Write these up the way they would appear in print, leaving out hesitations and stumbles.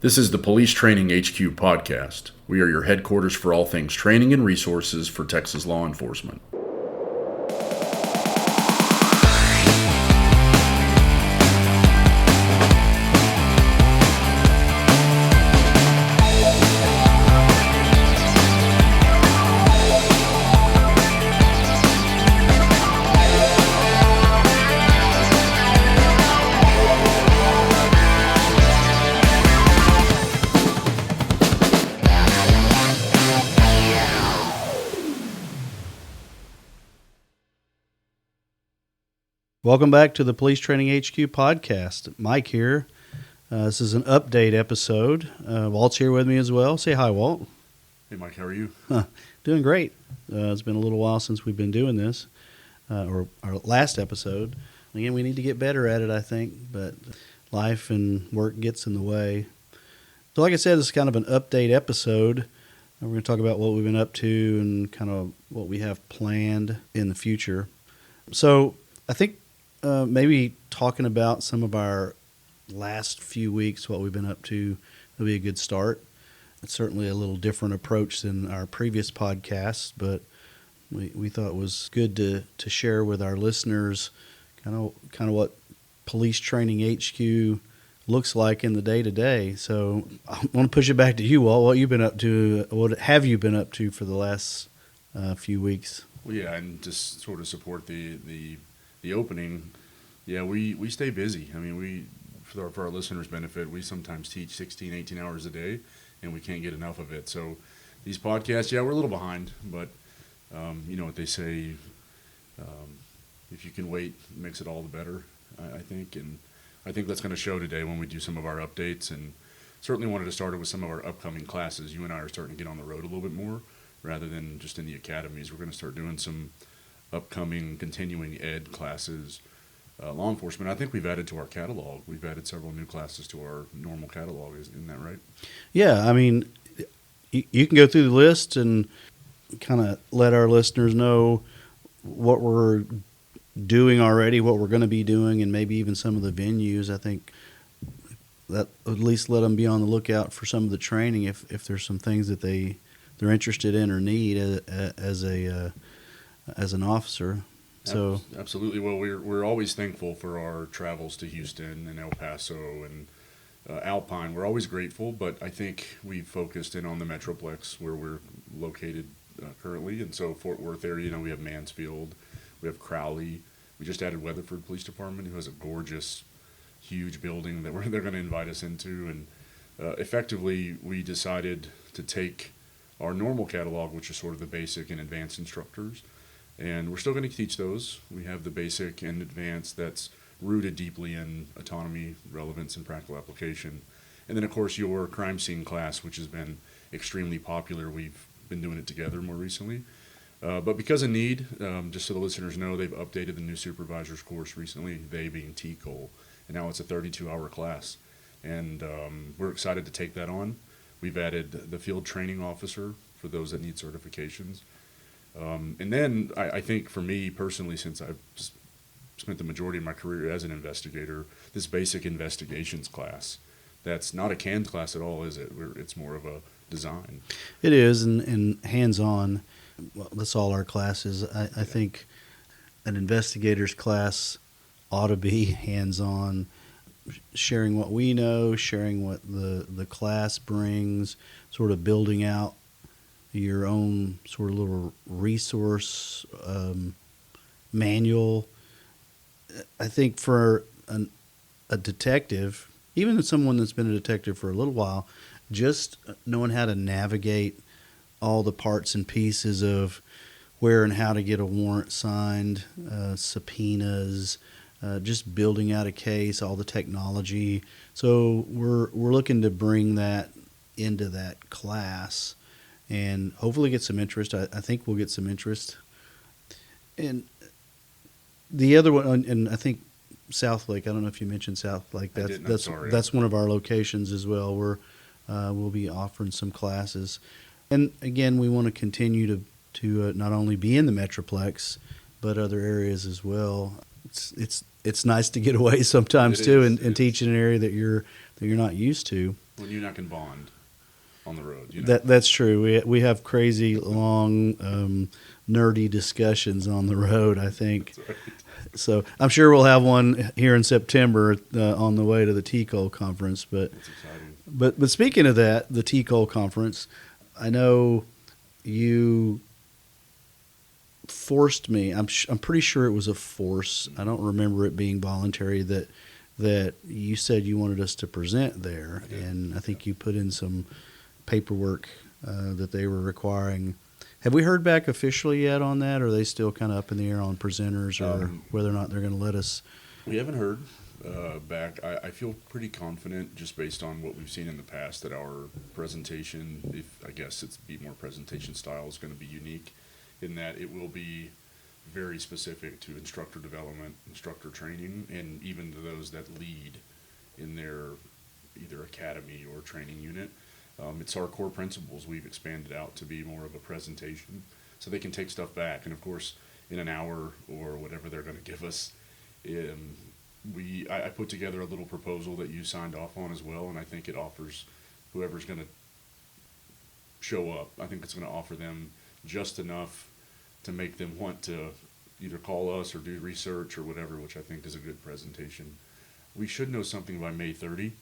This is the Police Training HQ podcast. We are your headquarters for all things training and resources for Texas law enforcement. Welcome back to the Police Training HQ podcast. Mike here. This is an update episode. Walt's here with me as well. Say hi, Walt. Hey, Mike, how are you? Doing great. It's been a little while since we've been doing this, or our last episode. Again, we need to get better at it, I think, but life and work gets in the way. So like I said, this is kind of an update episode. We're going to talk about what we've been up to and kind of what we have planned in the future. So I think maybe talking about some of our last few weeks, what we've been up to, will be a good start. It's certainly a little different approach than our previous podcasts, but we thought it was good to share with our listeners kind of what Police Training HQ looks like in the day-to-day. So I want to push it back to you, Walt. What you've been up to? What have you been up to for the last few weeks? Well, yeah, and just sort of support the opening. Yeah, we stay busy. I mean, for our listeners' benefit, we sometimes teach 16, 18 hours a day, and we can't get enough of it. So these podcasts, yeah, we're a little behind, but you know what they say, if you can wait, it makes it all the better, I think. And I think that's going to show today when we do some of our updates, and certainly wanted to start it with some of our upcoming classes. You and I are starting to get on the road a little bit more rather than just in the academies. We're going to start doing some upcoming continuing ed classes, law enforcement. I think we've added to our catalog. We've added several new classes to our normal catalog. Isn't that right? Yeah, I mean, you can go through the list and kind of let our listeners know what we're doing already, what we're going to be doing, and maybe even some of the venues. I think that at least let them be on the lookout for some of the training if there's some things that they're interested in or need as an officer. So absolutely. Well, we're always thankful for our travels to Houston and El Paso and Alpine. We're always grateful, but I think we've focused in on the Metroplex where we're located currently. And so Fort Worth area, we have Mansfield, we have Crowley. We just added Weatherford Police Department, who has a gorgeous, huge building that they're going to invite us into. And effectively, we decided to take our normal catalog, which is sort of the basic and advanced instructors, and we're still going to teach those. We have the basic and advanced that's rooted deeply in autonomy, relevance, and practical application. And then, of course, your crime scene class, which has been extremely popular. We've been doing it together more recently. But because of need, just so the listeners know, they've updated the new supervisor's course recently, they being T-Cole, and now it's a 32-hour class. And we're excited to take that on. We've added the field training officer for those that need certifications. And then I think for me personally, since I've spent the majority of my career as an investigator, this basic investigations class, that's not a canned class at all, is it? It's more of a design. it is, and hands-on. Well, that's all our classes. I think an investigator's class ought to be hands-on, sharing what we know, sharing what the class brings, sort of building out your own sort of little resource manual. I think for a detective, even someone that's been a detective for a little while, just knowing how to navigate all the parts and pieces of where and how to get a warrant signed, subpoenas, just building out a case, all the technology. So we're looking to bring that into that class and hopefully get some interest. I think we'll get some interest. And the other one, and I think South Lake, I don't know if you mentioned South Lake. That's one of our locations as well. We'll be offering some classes. And again, we want to continue to not only be in the Metroplex, but other areas as well. It's nice to get away sometimes too and teach in an area that you're not used to. When you and I can bond on the road. That's true. We have crazy long nerdy discussions on the road, I think. That's right. So I'm sure we'll have one here in September on the way to the TCOL conference. But That's exciting. but speaking of that, the TCOL conference, I know you forced me. I'm pretty sure it was a force. I don't remember it being voluntary. That you said you wanted us to present there, and I think you put in some paperwork that they were requiring. Have we heard back officially yet on that, or are they still kind of up in the air on presenters, or whether or not they're going to let us? We haven't heard back. I feel pretty confident just based on what we've seen in the past that our presentation, if I guess it's be more presentation style, is going to be unique in that it will be very specific to instructor development, instructor training, and even to those that lead in their either academy or training unit. It's our core principles we've expanded out to be more of a presentation so they can take stuff back. And of course, in an hour or whatever they're going to give us, I put together a little proposal that you signed off on as well, and I think it offers whoever's going to show up, I think it's going to offer them just enough to make them want to either call us or do research or whatever, which I think is a good presentation. We should know something by May 30,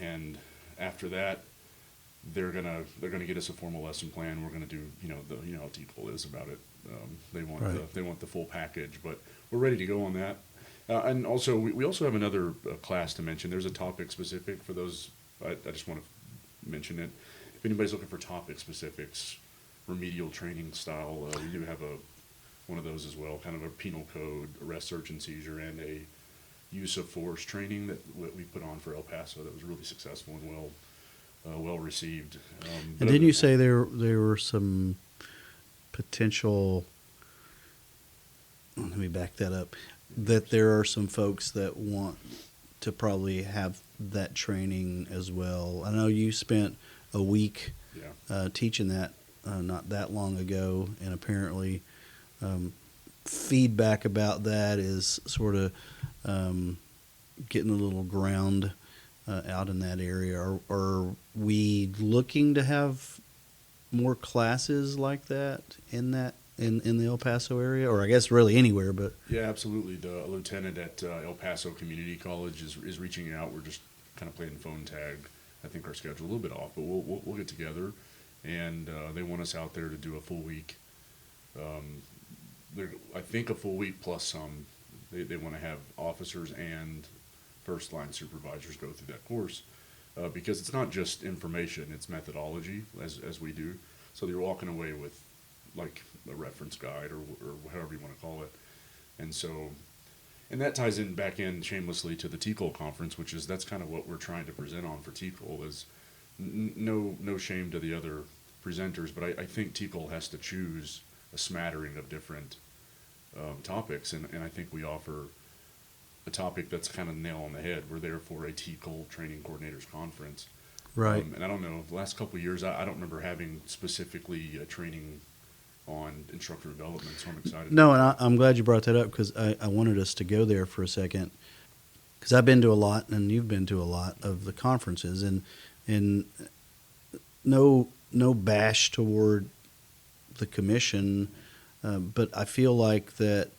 and after that, they're gonna get us a formal lesson plan. We're gonna do how TCOL is about it. They want the full package, but we're ready to go on that. And also we also have another class to mention. There's a topic specific for those. I just want to mention it. If anybody's looking for topic specifics, remedial training style, we do have one of those as well, kind of a penal code, arrest, search, and seizure, and a use of force training that we put on for El Paso that was really successful and well received. And didn't you say there were some potential? Let me back that up. That there are some folks that want to probably have that training as well. I know you spent a week teaching that not that long ago, and apparently feedback about that is sort of getting a little ground out in that area. Are we looking to have more classes like that in the El Paso area, or I guess really anywhere? But yeah, absolutely. The lieutenant at El Paso Community College is reaching out. We're just kind of playing phone tag. I think our schedule's a little bit off, but we'll get together, and they want us out there to do a full week. I think a full week plus some. They want to have officers and first line supervisors go through that course because it's not just information, it's methodology as we do. So they're walking away with like a reference guide or however you want to call it. And that ties in back in shamelessly to the TCOL conference, that's kind of what we're trying to present on for TCOL is no shame to the other presenters, but I think TCOL has to choose a smattering of different topics, and I think we offer a topic that's kind of nail on the head. We're there for a TCOL Training Coordinators Conference. Right. And I don't know, the last couple of years, I don't remember having specifically a training on instructor development, so I'm excited. No, and I'm glad you brought that up because I wanted us to go there for a second because I've been to a lot and you've been to a lot of the conferences, and no bash toward the commission, but I feel like that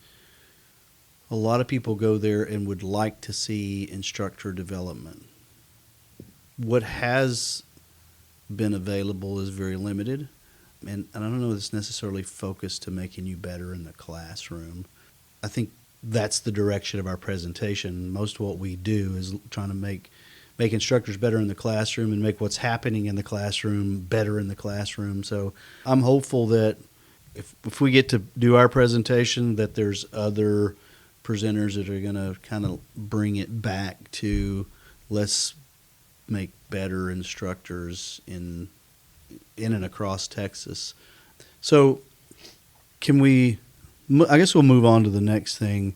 a lot of people go there and would like to see instructor development. What has been available is very limited, and I don't know if it's necessarily focused to making you better in the classroom. I think that's the direction of our presentation. Most of what we do is trying to make instructors better in the classroom and make what's happening in the classroom better in the classroom. So I'm hopeful that if we get to do our presentation, that there's other presenters that are going to kind of bring it back to let's make better instructors in and across Texas. So I guess we'll move on to the next thing.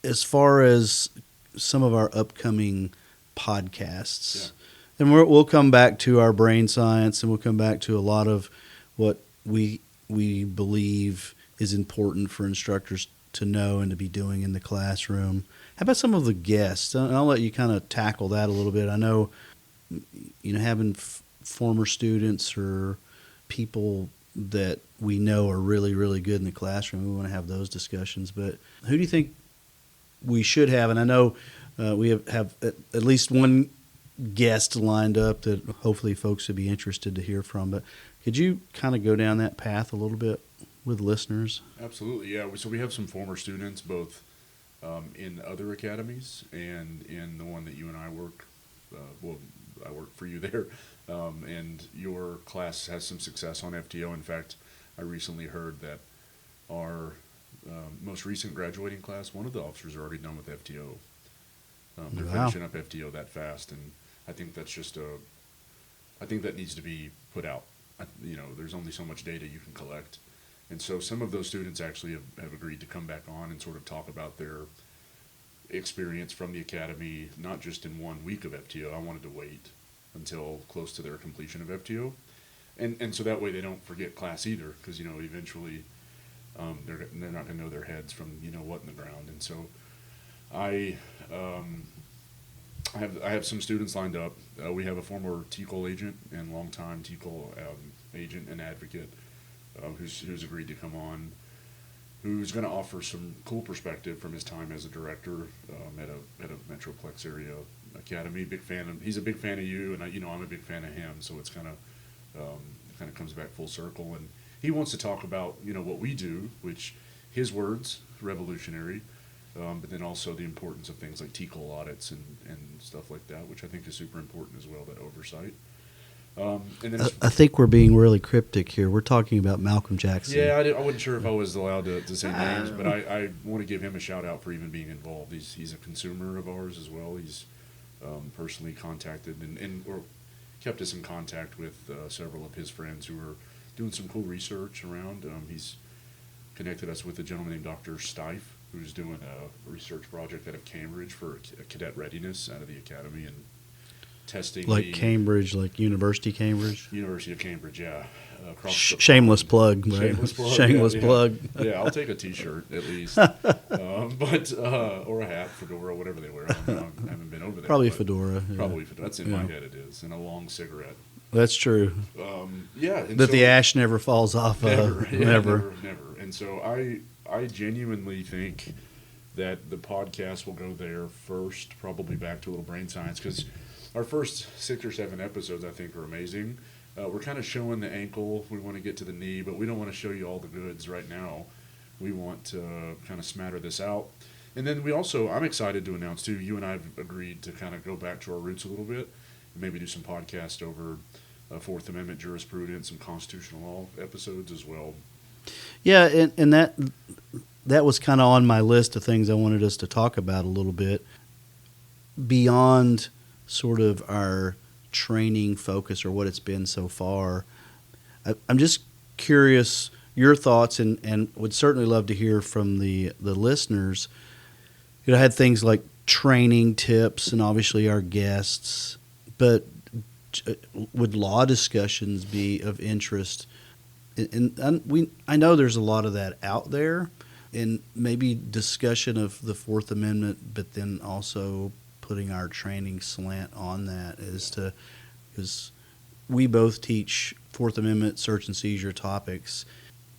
As far as some of our upcoming podcasts, and we'll come back to our brain science, and we'll come back to a lot of what we believe is important for instructors to know and to be doing in the classroom. How about some of the guests? And I'll let you kind of tackle that a little bit. I know, having former students or people that we know are really, really good in the classroom, we want to have those discussions. But who do you think we should have? And I know we have at least one guest lined up that hopefully folks would be interested to hear from. But could you kind of go down that path a little bit with listeners? Absolutely, yeah. So we have some former students, both in other academies and in the one that you and I work. I work for you there, and your class has some success on FTO. In fact, I recently heard that our most recent graduating class, one of the officers are already done with FTO. They're Wow. finishing up FTO that fast, and I think that's I think that needs to be put out. There's only so much data you can collect. And so some of those students actually have agreed to come back on and sort of talk about their experience from the academy, not just in 1 week of FTO. I wanted to wait until close to their completion of FTO. And so that way they don't forget class either, because, eventually they're not going to know their heads from, what in the ground. And so I have some students lined up. We have a former TCOL agent and longtime TCOL agent and advocate who's agreed to come on, who's going to offer some cool perspective from his time as a director at a Metroplex area academy. He's a big fan of you, and I'm a big fan of him. So it's kind of comes back full circle. And he wants to talk about what we do, which his words revolutionary, but then also the importance of things like TCOL audits and stuff like that, which I think is super important as well. That oversight. And then I think we're being really cryptic here. We're talking about Malcolm Jackson. Yeah, I wasn't sure if I was allowed to say names, but I want to give him a shout out for even being involved. He's a consumer of ours as well. He's personally contacted or kept us in contact with several of his friends who are doing some cool research around. He's connected us with a gentleman named Dr. Stife, who's doing a research project out of Cambridge for cadet readiness out of the academy and testing. Like Cambridge, like University of Cambridge? University of Cambridge, yeah. Shameless plug, right? Shameless plug. Shameless Yeah. plug. Yeah, I'll take a T-shirt at least, or a hat, fedora, whatever they wear. I haven't been over there. Probably a but fedora. Yeah. Probably a fedora. That's in my Yeah. head. It is, and a long cigarette. That's true. Yeah, and That so- the ash never falls off never, of. yeah, Never. never. And so I genuinely think that the podcast will go there first, probably back to a little brain science, because our first 6 or 7 episodes I think are amazing. We're kind of showing the ankle. We want to get to the knee, but we don't want to show you all the goods right now. We want to kind of smatter this out. And then I'm excited to announce too, you and I have agreed to kind of go back to our roots a little bit and maybe do some podcasts over Fourth Amendment jurisprudence, some constitutional law episodes as well. Yeah, and that was kind of on my list of things I wanted us to talk about a little bit. Beyond sort of our training focus or what it's been so far, I'm just curious your thoughts and would certainly love to hear from the listeners. I had things like training tips and obviously our guests, but would law discussions be of interest? And I know there's a lot of that out there, and maybe discussion of the Fourth Amendment, but then also putting our training slant on that because we both teach Fourth Amendment search and seizure topics.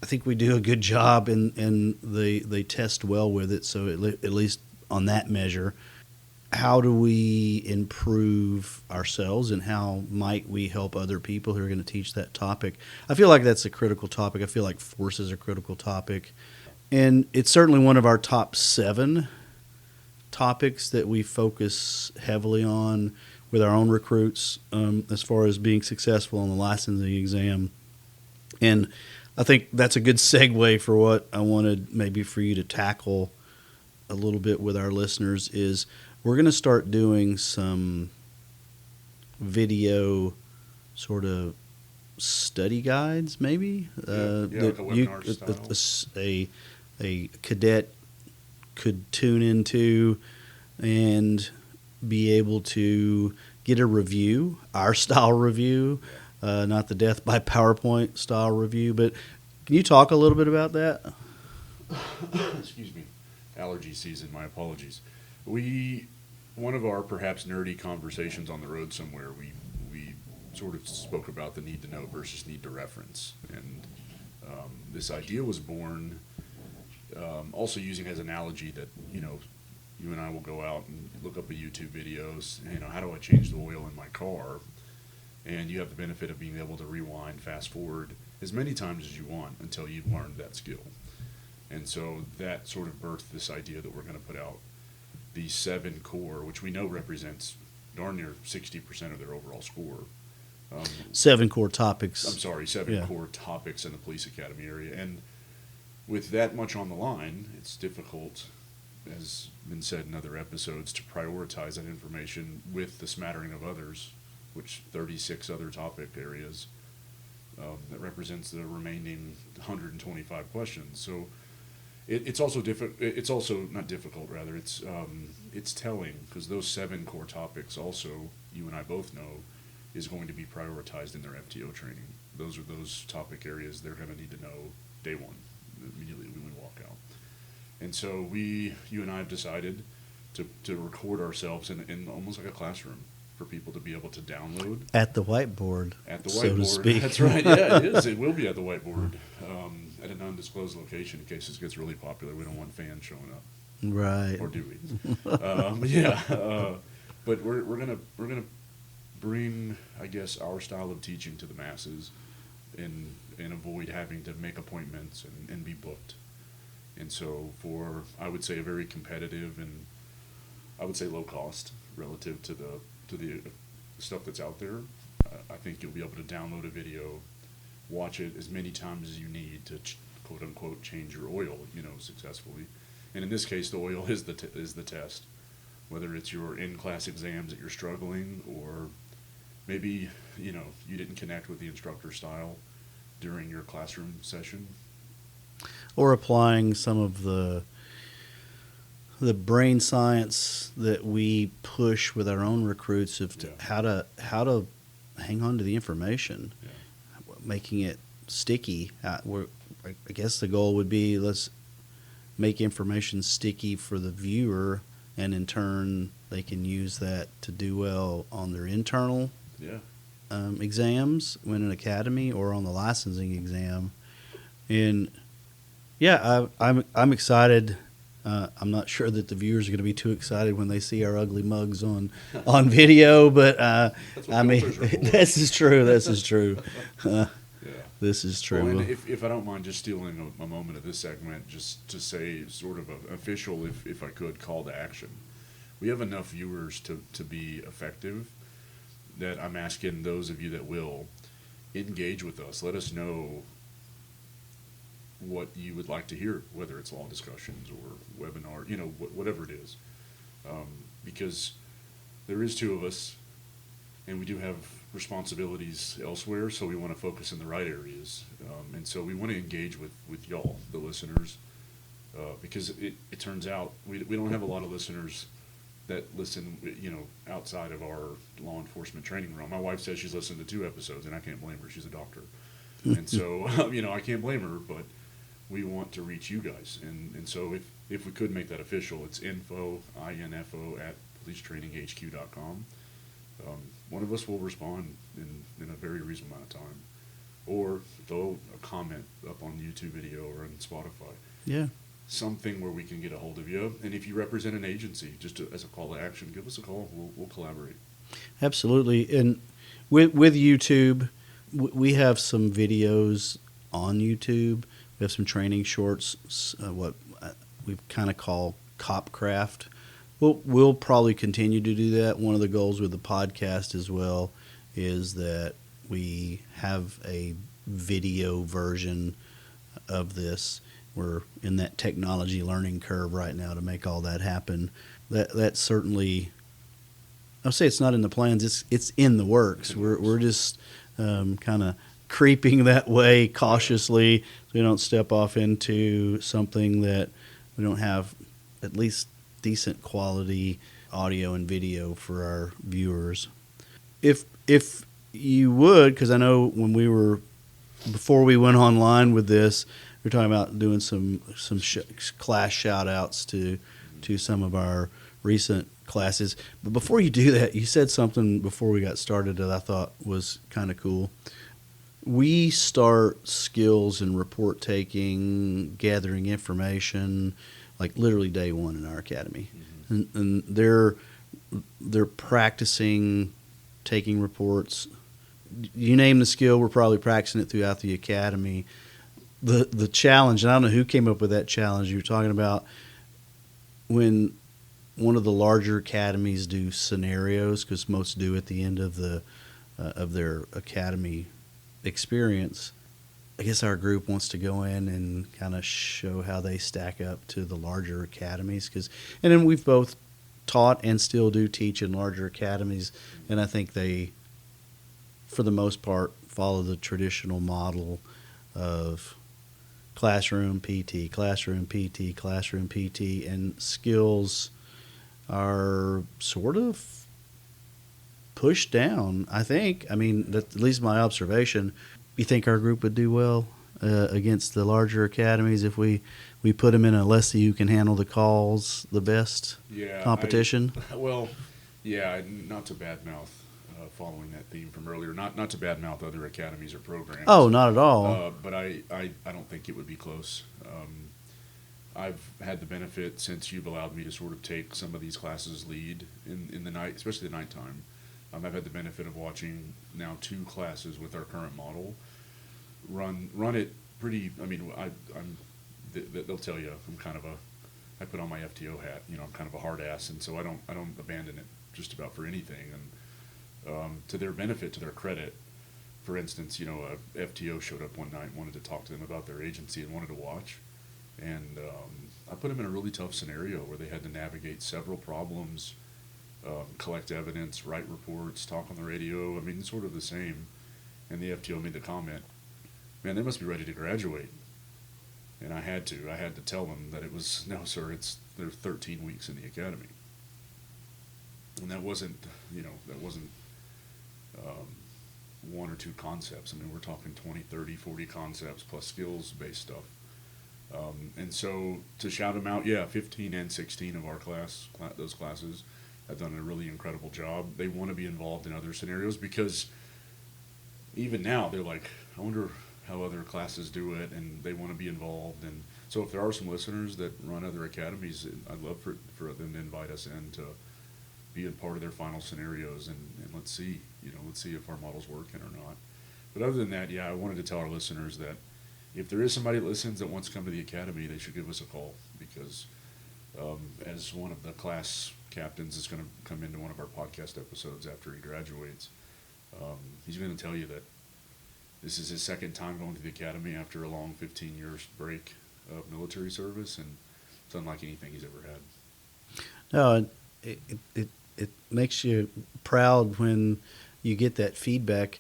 I think we do a good job, and they test well with it. So at least on that measure, how do we improve ourselves, and how might we help other people who are going to teach that topic? I feel like that's a critical topic. I feel like force is a critical topic, and it's certainly one of our top 7 topics that we focus heavily on with our own recruits as far as being successful on the licensing exam. And I think that's a good segue for what I wanted maybe for you to tackle a little bit with our listeners is we're going to start doing some video sort of study guides maybe like a webinar style. A cadet could tune into and be able to get a review, our style review, not the death by PowerPoint style review. But can you talk a little bit about that? excuse me, allergy season, my apologies. One of our perhaps nerdy conversations on the road somewhere, we sort of spoke about the need to know versus need to reference. And this idea was born also using as an analogy that, you and I will go out and look up a YouTube videos, how do I change the oil in my car? And you have the benefit of being able to rewind, fast forward as many times as you want until you've learned that skill. And so that sort of birthed this idea that we're going to put out the 7 core, which we know represents darn near 60% of their overall score. 7 core topics. I'm sorry, 7 core topics in the police academy area. And with that much on the line, it's difficult, as been said in other episodes, to prioritize that information with the smattering of others, which 36 other topic areas that represents the remaining 125 questions. So it's also it's also not difficult, rather. It's telling, because those 7 core topics also, you and I both know, is going to be prioritized in their FTO training. Those are those topic areas they're going to need to know day one, immediately when we walk out. And so you and I have decided to record ourselves in almost like a classroom for people to be able to download. At the whiteboard, so to speak. That's right, yeah, it is. It will be at the whiteboard at an undisclosed location in case this gets really popular. We don't want fans showing up. Right. Or do we? But we're gonna bring, I guess, our style of teaching to the masses and avoid having to make appointments and be booked. And so for, I would say, a very competitive and I would say low cost relative to the stuff that's out there, I think you'll be able to download a video, watch it as many times as you need to quote unquote change your oil, successfully. And in this case, the oil is the test. Whether it's your in-class exams that you're struggling, or maybe you didn't connect with the instructor style during your classroom session, or applying some of the brain science that we push with our own recruits of how to hang on to the information, making it sticky. I guess the goal would be, let's make information sticky for the viewer, and in turn they can use that to do well on their internal exams when in academy or on the licensing exam. And I'm excited. I'm not sure that the viewers are going to be too excited when they see our ugly mugs on video, but I mean, this is true. This is true. This is true. Well, and if I don't mind just stealing a moment of this segment, just to say sort of an official, if I could, call to action. We have enough viewers to be effective that I'm asking those of you that will engage with us. Let us know what you would like to hear, whether it's law discussions or webinar, whatever it is. Because there is 2 of us, and we do have responsibilities elsewhere, so we want to focus in the right areas. And so we want to engage with y'all, the listeners, because it turns out we don't have a lot of listeners that listen, outside of our law enforcement training realm. My wife says she's listened to 2 episodes, and I can't blame her. She's a doctor. And so, I can't blame her, but we want to reach you guys. And so if we could make that official, it's info at PoliceTrainingHQ.com. One of us will respond in a very reasonable amount of time, or throw a comment up on YouTube video or on Spotify. Yeah. Something where we can get a hold of you. And if you represent an agency, just as a call to action, give us a call. We'll collaborate. Absolutely. And with YouTube, we have some videos on YouTube. We have some training shorts, what we kind of call Copcraft. We'll probably continue to do that. One of the goals with the podcast as well is that we have a video version of this. We're in that technology learning curve right now to make all that happen. That's certainly, I'll say it's not in the plans. It's in the works. We're just kind of creeping that way cautiously, so we don't step off into something that we don't have at least decent quality audio and video for our viewers. If you would, because I know before we went online with this, We're talking about doing some class shout outs to some of our recent classes. But before you do that, you said something before we got started that I thought was kind of cool. We start skills and report taking, gathering information, like literally day one in our academy, and they're practicing taking reports. You name the skill, we're probably practicing it throughout the academy. The challenge, and I don't know who came up with that challenge. You were talking about when one of the larger academies do scenarios, because most do at the end of their academy experience. I guess our group wants to go in and kind of show how they stack up to the larger academies, and then we've both taught and still do teach in larger academies, and I think they, for the most part, follow the traditional model of classroom PT, classroom PT, classroom PT, and skills are sort of pushed down, I think. I mean, that's at least my observation. You think our group would do well against the larger academies if we put them in a let's see who can handle the calls the best competition? Not to badmouth following that theme from earlier. Not to badmouth other academies or programs. Oh, not at all. But I don't think it would be close. I've had the benefit, since you've allowed me to sort of take some of these classes lead in the night, especially the nighttime. I've had the benefit of watching now 2 classes with our current model run it pretty. I mean, they'll tell you I'm kind of I put on my FTO hat. I'm kind of a hard ass, and so I don't abandon it just about for anything. And to their benefit, to their credit, for instance, a FTO showed up one night and wanted to talk to them about their agency and wanted to watch. And I put them in a really tough scenario where they had to navigate several problems, collect evidence, write reports, talk on the radio. I mean, sort of the same. And the FTO made the comment, man, they must be ready to graduate. And I had to tell them that it was, no, sir, they're 13 weeks in the academy. And that wasn't, one or two concepts. I mean, we're talking 20, 30, 40 concepts plus skills-based stuff. And so to shout them out, 15 and 16 of our those classes have done a really incredible job. They want to be involved in other scenarios because even now they're like, I wonder how other classes do it, and they want to be involved. And so if there are some listeners that run other academies, I'd love for them to invite us in to be a part of their final scenarios, and let's see if our model's working or not. But other than that, I wanted to tell our listeners that if there is somebody that listens that wants to come to the academy, they should give us a call, because as one of the class captains is going to come into one of our podcast episodes after he graduates, he's going to tell you that this is his second time going to the academy after a long 15 years break of military service, and it's unlike anything he's ever had. No, it makes you proud when you get that feedback.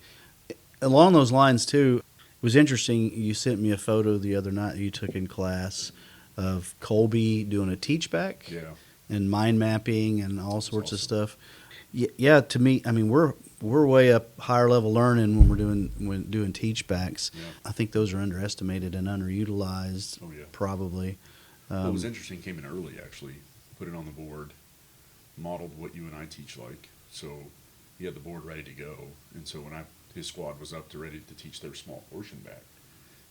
Along those lines, too, it was interesting. You sent me a photo the other night you took in class of Colby doing a teach back and mind mapping and all sorts of stuff. Yeah, to me, I mean, we're way up higher level learning when doing teach backs. Yeah. I think those are underestimated and underutilized. Oh, yeah. Probably. What was interesting, came in early, actually, put it on the board, modeled what you and I teach like. So he had the board ready to go. And so when his squad was up to ready to teach their small portion back,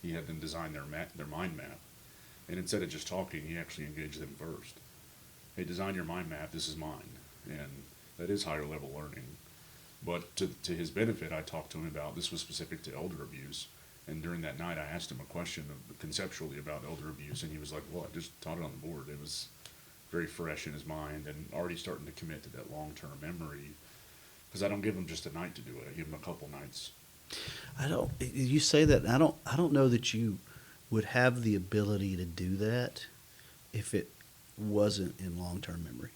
he had them design their mind map. And instead of just talking, he actually engaged them first. Hey, design your mind map. This is mine. And that is higher level learning. But to his benefit, I talked to him about, this was specific to elder abuse. And during that night, I asked him a question conceptually about elder abuse. And he was like, well, I just taught it on the board. It was very fresh in his mind and already starting to commit to that long-term memory. Because I don't give him just a night to do it. I give him a couple nights. You say that, I don't know that you would have the ability to do that if it wasn't in long-term memory.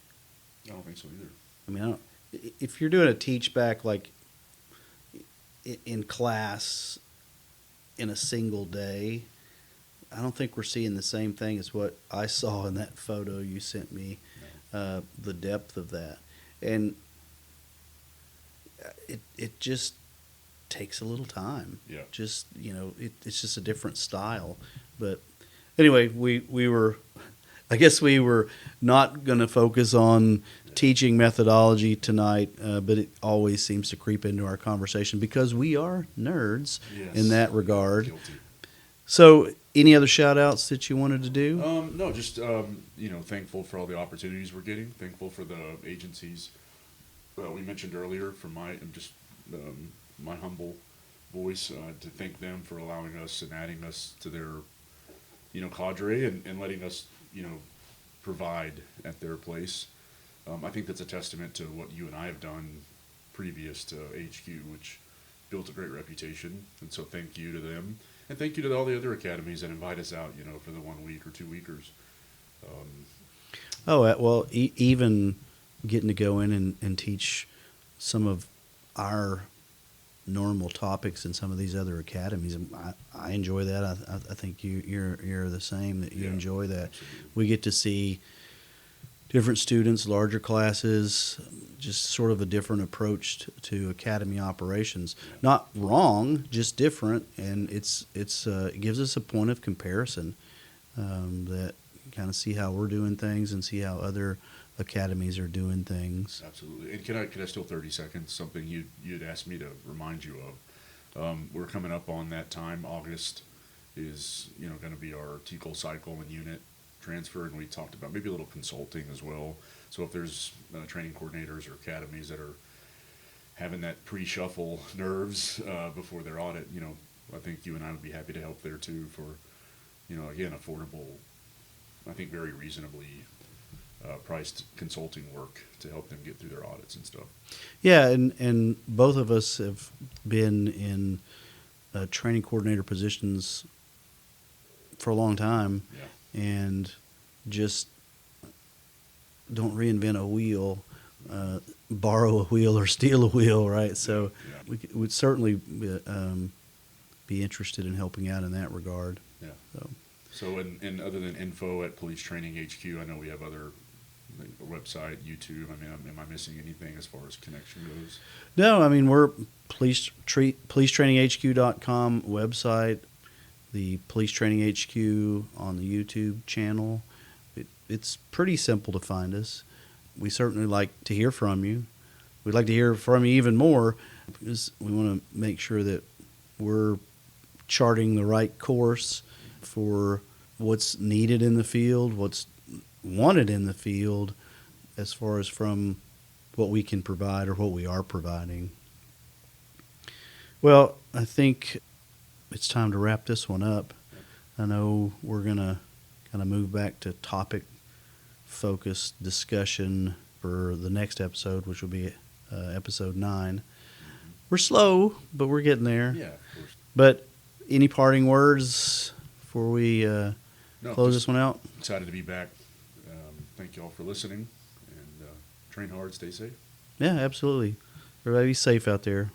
I don't think so either. I mean, if you're doing a teach back like in class in a single day, I don't think we're seeing the same thing as what I saw in that photo you sent me. No. The depth of that, and it just takes a little time. Yeah. Just it's just a different style, but anyway, we were, I guess we were not going to focus on teaching methodology tonight, but it always seems to creep into our conversation because we are nerds Yes. in that regard. Guilty. So, any other shout outs that you wanted to do? No, just thankful for all the opportunities we're getting. Thankful for the agencies we mentioned earlier. From my humble voice, to thank them for allowing us and adding us to their cadre and letting us provide at their place. I think that's a testament to what you and I have done previous to HQ, which built a great reputation. And so thank you to them. And thank you to all the other academies that invite us out, for the 1 week or 2 weekers. Well, even getting to go in and teach some of our normal topics in some of these other academies, I enjoy that. I think you're the same, that you enjoy that. Absolutely. We get to see different students, larger classes, just sort of a different approach to academy operations. Yeah. Not wrong, just different, and it gives us a point of comparison that kind of see how we're doing things and see how other academies are doing things. Absolutely. And can I steal 30 seconds? Something you'd asked me to remind you of. We're coming up on that time. August is going to be our TCOL cycle and unit transfer, and we talked about maybe a little consulting as well. So if there's training coordinators or academies that are having that pre-shuffle nerves before their audit, I think you and I would be happy to help there too for, again, affordable, I think very reasonably priced consulting work to help them get through their audits and stuff. Yeah, and both of us have been in training coordinator positions for a long time. Yeah. And just don't reinvent a wheel, borrow a wheel or steal a wheel, right? So Yeah. we would certainly be interested in helping out in that regard. Yeah. So And other than info at PoliceTrainingHQ, I know we have other website, YouTube. I mean, am I missing anything as far as connection goes? no, I mean we're PoliceTrainingHQ.com website, the Police Training HQ on the YouTube channel. It's pretty simple to find us. We certainly like to hear from you. We'd like to hear from you even more because we want to make sure that we're charting the right course for what's needed in the field, what's wanted in the field, as far as from what we can provide or what we are providing. Well, I think it's time to wrap this one up. I know we're going to kind of move back to topic-focused discussion for the next episode, which will be episode 9. We're slow, but we're getting there. Yeah, of course. But any parting words before we close this one out? Excited to be back. Thank you all for listening, and train hard, stay safe. Yeah, absolutely. Everybody be safe out there.